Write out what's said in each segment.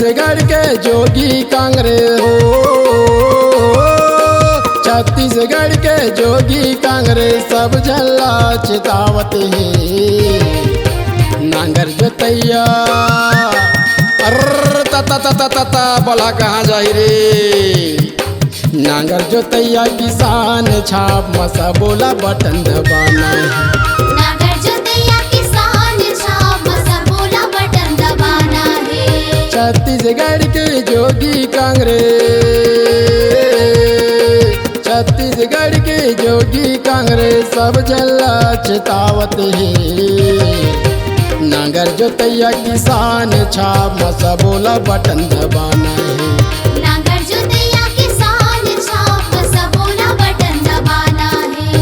छत्तीसगढ़ के जोगी कांग्रेस हो, छत्तीसगढ़ के जोगी कांग्रेस सब झल्ला चितावत है। नांगर जोतैया अर्र ता ता बोला कहाँ जाई रे। नांगर जोतैया किसान छाप मसा बोला बटन दबाना है। नांगर जोतैया किसान छाप मसा बोला बटन दबाना है। छत्तीसगढ़ के जोगी कांग्रेस, छत्तीसगढ़ के जोगी कांग्रेस सब जल्ला चितावत है। नांगर जोतैया किसान छाप मसा बोला बटन दबाना है। नांगर जोतैया किसान छाप मसा बोला बटन दबाना है।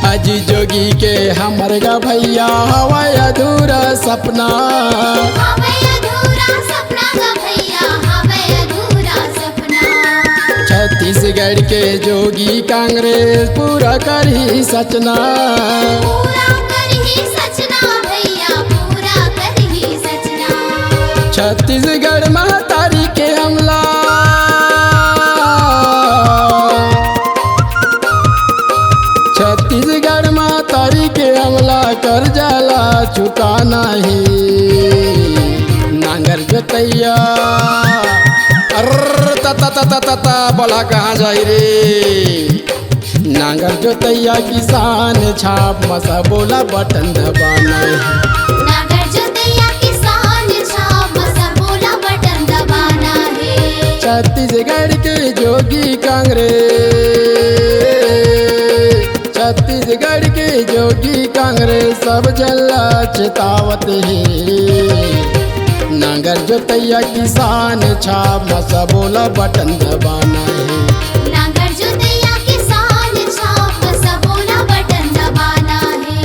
अजी जोगी के हमर गा भैया हवाई अधूरा सपना, हमें अधूरा सपना का भैया, हमें अधूरा सपना। छत्तीसगढ़ के जोगी कांग्रेस पूरा करी सचना। पूरा कर ही सचना भैया, पूरा कर ही सचना। छत्तीसगढ़ महतारी के हमला, छत्तीसगढ़ महतारी के हमला कर जाला चुकाना ही। नांगर जोतैया अर्र ता बोला कहाँ जाई रे। नांगर जोतैया किसान छाप मसा बोला बटन दबाना है। नांगर जोतैया किसान छाप मसा बोला बटन दबाना है। छत्तीसगढ़ के जोगी कांग्रेस, छत्तीसगढ़ के जोगी कांग्रेस सब जल्ला चितावत है। नांगर जोतैया किसान छाप मसा बोला बटन दबाना है। नांगर जोतैया किसान छाप मसा बोला बटन दबाना है।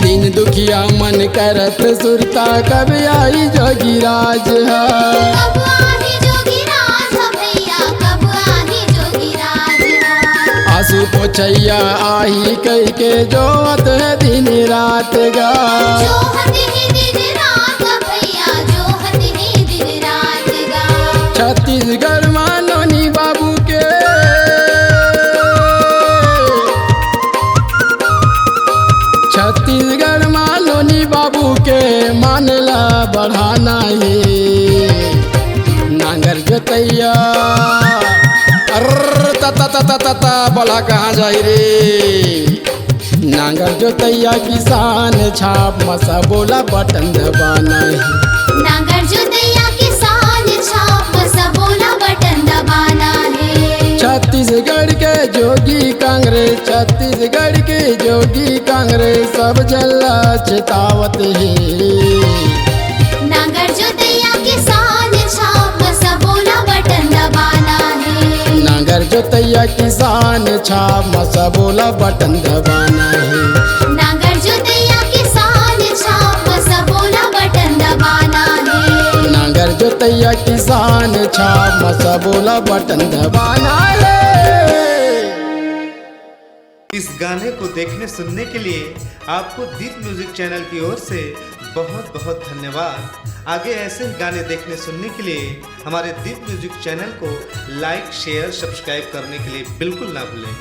दिन दुखिया मन करत सुरता कब आई जोगी राज है। कब आही जोगी राज हो भैया, कब आही जोगी राज हो। आंसू पोछैया आही कह के जोत है दिन रात गा। जो हती ही दिन रात हो भैया, जो हती ही दिन रात गा। छत्तीसगढ़ मानोनी बाबू के, छत्तीसगढ़ मानोनी बाबू के मानला बढ़ाना है। नांगर जोतैया अर्र ता बोला कहाँ जाई रे। नांगर जोतैया किसान छाप मसा बोला बटन दबाना है। नांगर जोतैया किसान छाप मसा बोला बटन दबाना है। छत्तीसगढ़ के जोगी कांग्रेस, छत्तीसगढ़ के जोगी कांग्रेस सब जल्ला चितावत है। नांगर जोतैया किसान छाप मसा बोला बटन दबाना है। नांगर जोतैया किसान छाप मसा बोला बटन दबाना है। नांगर जोतैया किसान छाप मसा बोला बटन दबाना है। नांगर जोतैया किसान छाप मसा बोला बटन दबाना है। इस गाने को देखने सुनने के लिए आपको दीप म्यूजिक चैनल की ओर से बहुत बहुत धन्यवाद। आगे ऐसे ही गाने देखने सुनने के लिए हमारे दीप म्यूजिक चैनल को लाइक शेयर सब्सक्राइब करने के लिए बिल्कुल ना भूलें।